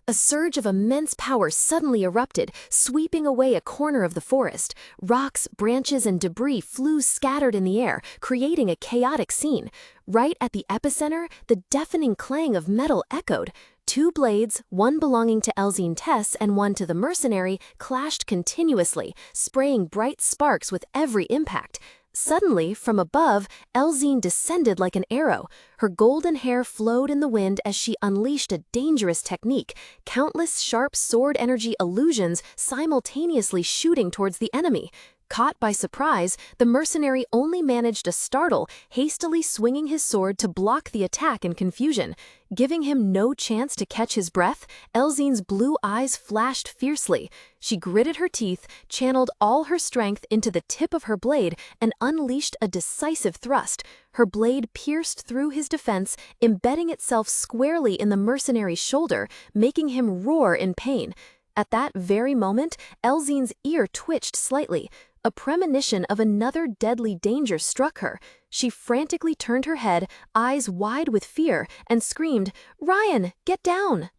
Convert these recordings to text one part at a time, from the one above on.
A surge of immense power suddenly erupted, sweeping away a corner of the forest. Rocks, branches, and debris flew scattered in the air, creating a chaotic scene. Right at the epicenter, the deafening clang of metal echoed. Two blades, one belonging to Elzine Tess and one to the mercenary, clashed continuously, spraying bright sparks with every impact. Suddenly, from above, Elzine descended like an arrow. Her golden hair flowed in the wind as she unleashed a dangerous technique, countless sharp sword energy illusions simultaneously shooting towards the enemy. Caught by surprise, the mercenary only managed to startle, hastily swinging his sword to block the attack in confusion. Giving him no chance to catch his breath, Elzine's blue eyes flashed fiercely. She gritted her teeth, channeled all her strength into the tip of her blade, and unleashed a decisive thrust. Her blade pierced through his defense, embedding itself squarely in the mercenary's shoulder, making him roar in pain. At that very moment, Elzine's ear twitched slightly. A premonition of another deadly danger struck her. She frantically turned her head, eyes wide with fear, and screamed, "Rian, get down!"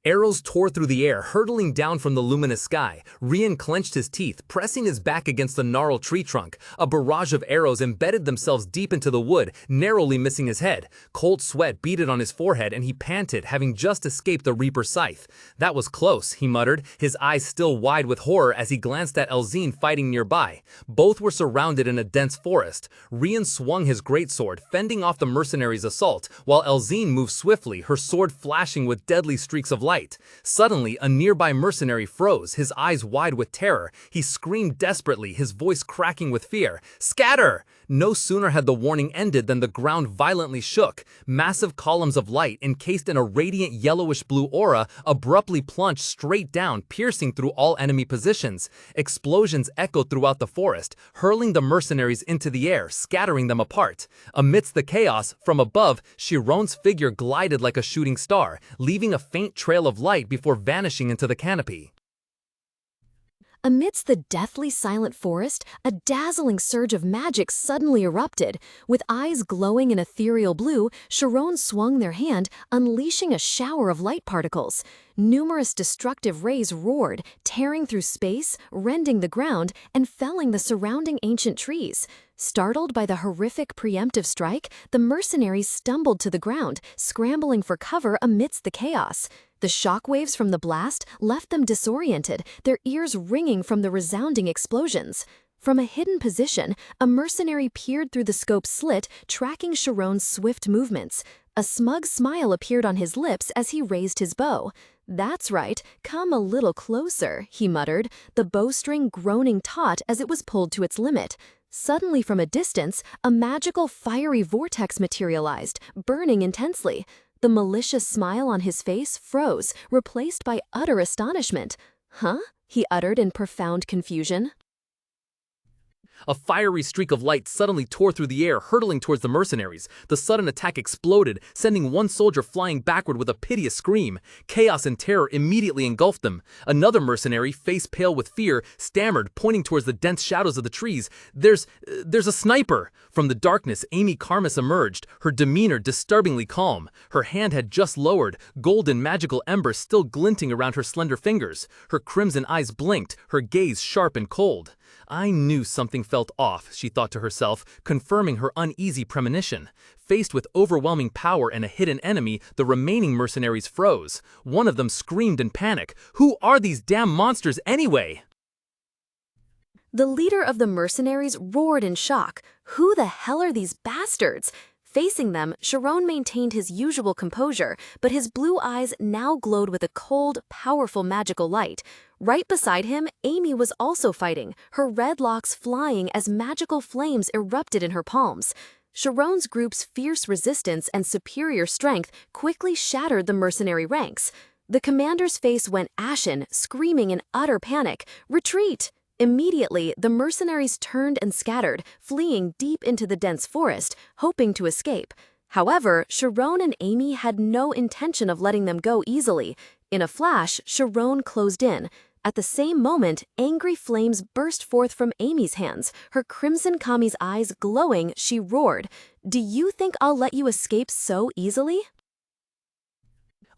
Arrows tore through the air, hurtling down from the luminous sky. Rian clenched his teeth, pressing his back against the gnarled tree trunk. A barrage of arrows embedded themselves deep into the wood, narrowly missing his head. Cold sweat beaded on his forehead, and he panted, having just escaped the Reaper's scythe. "That was close," he muttered, his eyes still wide with horror as he glanced at Elzine fighting nearby. Both were surrounded in a dense forest. Rian swung his greatsword, fending off the mercenaries' assault, while Elzine moved swiftly, her sword flashing with deadly streaks of light. Suddenly, a nearby mercenary froze, his eyes wide with terror. He screamed desperately, his voice cracking with fear. "Scatter!" No sooner had the warning ended than the ground violently shook. Massive columns of light, encased in a radiant yellowish-blue aura, abruptly plunged straight down, piercing through all enemy positions. Explosions echoed throughout the forest, hurling the mercenaries into the air, scattering them apart. Amidst the chaos, from above, Shirone's figure glided like a shooting star, leaving a faint trail of light before vanishing into the canopy. Amidst the deathly silent forest, a dazzling surge of magic suddenly erupted. With eyes glowing in ethereal blue, Shirone swung their hand, unleashing a shower of light particles. Numerous destructive rays roared, tearing through space, rending the ground, and felling the surrounding ancient trees. Startled by the horrific preemptive strike, the mercenaries stumbled to the ground, scrambling for cover amidst the chaos. The shockwaves from the blast left them disoriented, their ears ringing from the resounding explosions. From a hidden position, a mercenary peered through the scope's slit, tracking Shirone's swift movements. A smug smile appeared on his lips as he raised his bow. "That's right, come a little closer," he muttered, the bowstring groaning taut as it was pulled to its limit. Suddenly from a distance, a magical fiery vortex materialized, burning intensely. The malicious smile on his face froze, replaced by utter astonishment. "Huh?" he uttered in profound confusion. A fiery streak of light suddenly tore through the air, hurtling towards the mercenaries. The sudden attack exploded, sending one soldier flying backward with a piteous scream. Chaos and terror immediately engulfed them. Another mercenary, face pale with fear, stammered, pointing towards the dense shadows of the trees. There's a sniper!" From the darkness, Amy Karmis emerged, her demeanor disturbingly calm. Her hand had just lowered, golden magical embers still glinting around her slender fingers. Her crimson eyes blinked, her gaze sharp and cold. "I knew something felt off," she thought to herself, confirming her uneasy premonition. Faced with overwhelming power and a hidden enemy, the remaining mercenaries froze. One of them screamed in panic, "Who are these damn monsters anyway?" The leader of the mercenaries roared in shock. "Who the hell are these bastards?" Facing them, Shirone maintained his usual composure, but his blue eyes now glowed with a cold, powerful magical light. Right beside him, Amy was also fighting, her red locks flying as magical flames erupted in her palms. Shirone's group's fierce resistance and superior strength quickly shattered the mercenary ranks. The commander's face went ashen, screaming in utter panic, "Retreat!" Immediately, the mercenaries turned and scattered, fleeing deep into the dense forest, hoping to escape. However, Shirone and Amy had no intention of letting them go easily. In a flash, Shirone closed in. At the same moment, angry flames burst forth from Amy's hands. Her crimson kami's eyes glowing, she roared, "Do you think I'll let you escape so easily?"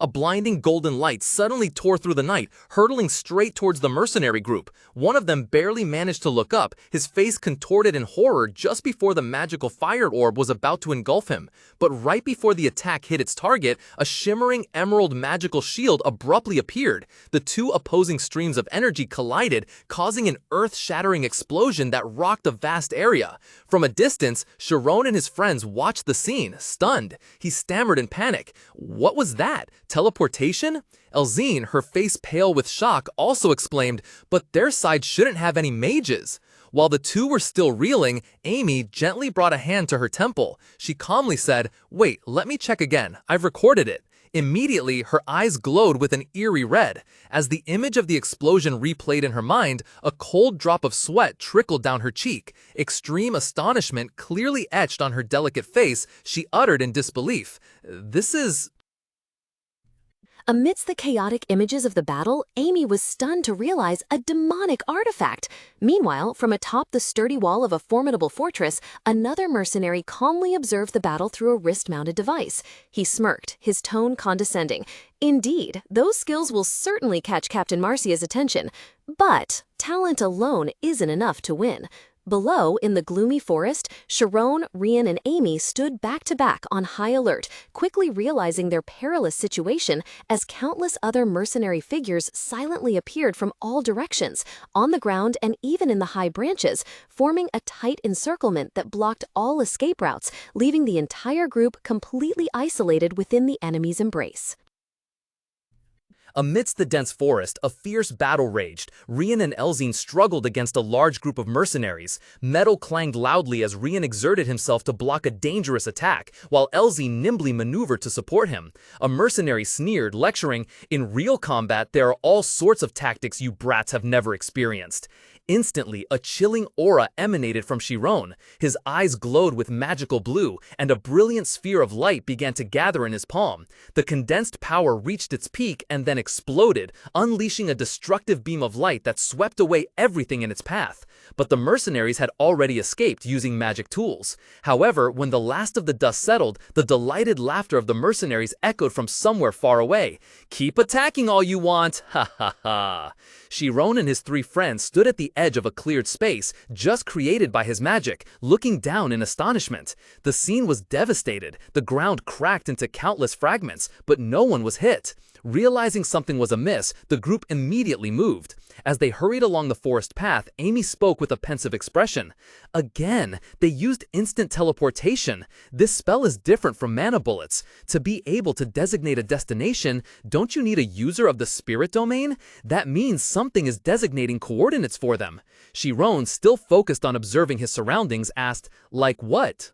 A blinding golden light suddenly tore through the night, hurtling straight towards the mercenary group. One of them barely managed to look up, his face contorted in horror just before the magical fire orb was about to engulf him. But right before the attack hit its target, a shimmering emerald magical shield abruptly appeared. The two opposing streams of energy collided, causing an earth-shattering explosion that rocked a vast area. From a distance, Shirone and his friends watched the scene, stunned. He stammered in panic. What was that? Teleportation? Elzine, her face pale with shock, also exclaimed, but their side shouldn't have any mages. While the two were still reeling, Amy gently brought a hand to her temple. She calmly said, "Wait, let me check again. I've recorded it." Immediately, her eyes glowed with an eerie red. As the image of the explosion replayed in her mind, a cold drop of sweat trickled down her cheek. Extreme astonishment clearly etched on her delicate face. She uttered in disbelief, "This is..." Amidst the chaotic images of the battle, Amy was stunned to realize a demonic artifact. Meanwhile, from atop the sturdy wall of a formidable fortress, another mercenary calmly observed the battle through a wrist-mounted device. He smirked, his tone condescending. Indeed, those skills will certainly catch Captain Marcia's attention, but talent alone isn't enough to win. Below, in the gloomy forest, Shirone, Rian, and Amy stood back-to-back on high alert, quickly realizing their perilous situation as countless other mercenary figures silently appeared from all directions, on the ground and even in the high branches, forming a tight encirclement that blocked all escape routes, leaving the entire group completely isolated within the enemy's embrace. Amidst the dense forest, a fierce battle raged. Rian and Elzine struggled against a large group of mercenaries. Metal clanged loudly as Rian exerted himself to block a dangerous attack, while Elzine nimbly maneuvered to support him. A mercenary sneered, lecturing, "In real combat, there are all sorts of tactics you brats have never experienced." Instantly, a chilling aura emanated from Shirone. His eyes glowed with magical blue, and a brilliant sphere of light began to gather in his palm. The condensed power reached its peak and then exploded, unleashing a destructive beam of light that swept away everything in its path. But the mercenaries had already escaped using magic tools. However, when the last of the dust settled, the delighted laughter of the mercenaries echoed from somewhere far away. "Keep attacking all you want! Ha ha ha!" Shirone and his three friends stood at the edge of a cleared space, just created by his magic, looking down in astonishment. The scene was devastated. The ground cracked into countless fragments, but no one was hit. Realizing something was amiss, the group immediately moved. As they hurried along the forest path, Amy spoke with a pensive expression. "Again, they used instant teleportation. This spell is different from mana bullets. To be able to designate a destination, don't you need a user of the spirit domain? That means something is designating coordinates for them." Shirone, still focused on observing his surroundings, asked, "Like what?"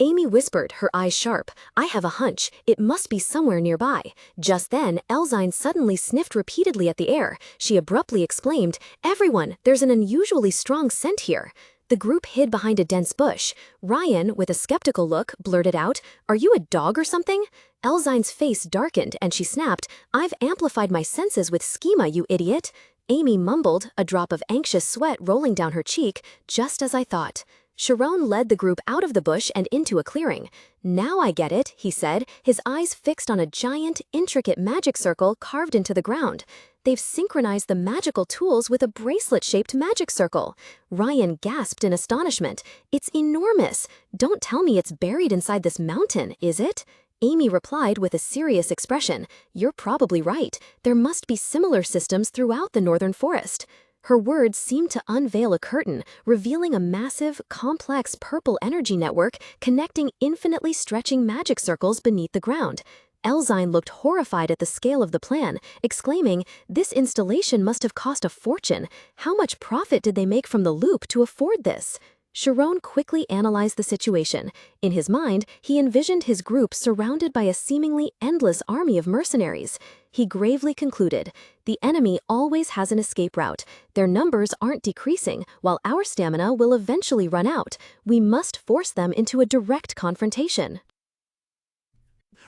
Amy whispered, her eyes sharp, "I have a hunch. It must be somewhere nearby." Just then, Elzine suddenly sniffed repeatedly at the air. She abruptly exclaimed, "Everyone, there's an unusually strong scent here." The group hid behind a dense bush. Rian, with a skeptical look, blurted out, "Are you a dog or something?" Elzine's face darkened and she snapped, "I've amplified my senses with schema, you idiot." Amy mumbled, a drop of anxious sweat rolling down her cheek, "Just as I thought." Shirone led the group out of the bush and into a clearing. "Now I get it," he said, his eyes fixed on a giant, intricate magic circle carved into the ground. "They've synchronized the magical tools with a bracelet-shaped magic circle." Rian gasped in astonishment. "It's enormous. Don't tell me it's buried inside this mountain, is it?" Amy replied with a serious expression, "You're probably right. There must be similar systems throughout the northern forest." Her words seemed to unveil a curtain, revealing a massive, complex purple energy network connecting infinitely stretching magic circles beneath the ground. Elzine looked horrified at the scale of the plan, exclaiming, "This installation must have cost a fortune. How much profit did they make from the loop to afford this?" Shirone quickly analyzed the situation. In his mind, he envisioned his group surrounded by a seemingly endless army of mercenaries. He gravely concluded, "The enemy always has an escape route. Their numbers aren't decreasing, while our stamina will eventually run out. We must force them into a direct confrontation."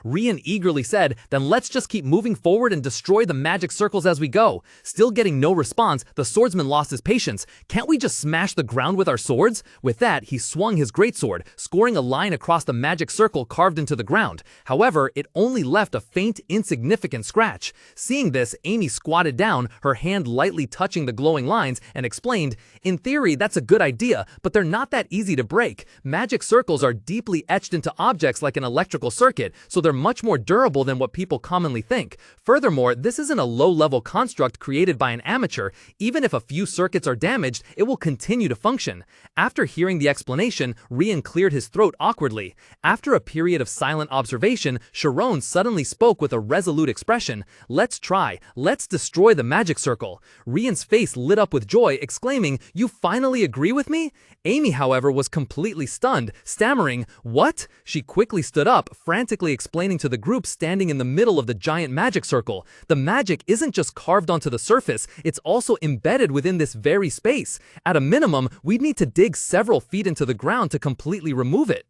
Rian eagerly said, then let's just keep moving forward and destroy the magic circles as we go. Still getting no response, the swordsman lost his patience. Can't we just smash the ground with our swords? With that, he swung his greatsword, scoring a line across the magic circle carved into the ground. However, it only left a faint, insignificant scratch. Seeing this, Amy squatted down, her hand lightly touching the glowing lines, and explained, in theory, that's a good idea, but they're not that easy to break. Magic circles are deeply etched into objects like an electrical circuit, so they're much more durable than what people commonly think. Furthermore, this isn't a low-level construct created by an amateur. Even if a few circuits are damaged, it will continue to function. After hearing the explanation, Rian cleared his throat awkwardly. After a period of silent observation, Shirone suddenly spoke with a resolute expression. Let's try. Let's destroy the magic circle. Rian's face lit up with joy, exclaiming, you finally agree with me? Amy, however, was completely stunned, stammering, what? She quickly stood up, frantically explaining to the group standing in the middle of the giant magic circle. The magic isn't just carved onto the surface, it's also embedded within this very space. At a minimum, we'd need to dig several feet into the ground to completely remove it.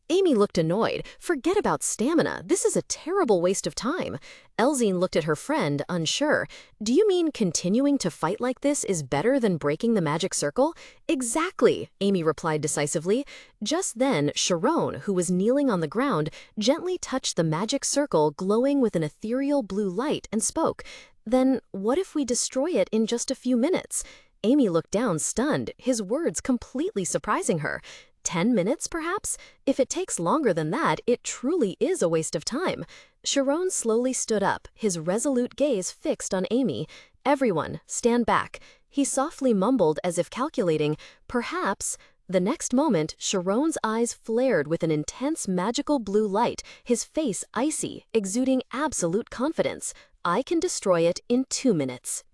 Amy looked annoyed. Forget about stamina. This is a terrible waste of time. Elzine looked at her friend, unsure. Do you mean continuing to fight like this is better than breaking the magic circle? Exactly, Amy replied decisively. Just then, Shirone, who was kneeling on the ground, gently touched the magic circle glowing with an ethereal blue light and spoke. Then what if we destroy it in just a few minutes? Amy looked down stunned, his words completely surprising her. 10 minutes, perhaps? If it takes longer than that, it truly is a waste of time. Shirone slowly stood up, his resolute gaze fixed on Amy. Everyone, stand back. He softly mumbled as if calculating, perhaps. The next moment, Shirone's eyes flared with an intense magical blue light, his face icy, exuding absolute confidence. I can destroy it in 2 minutes.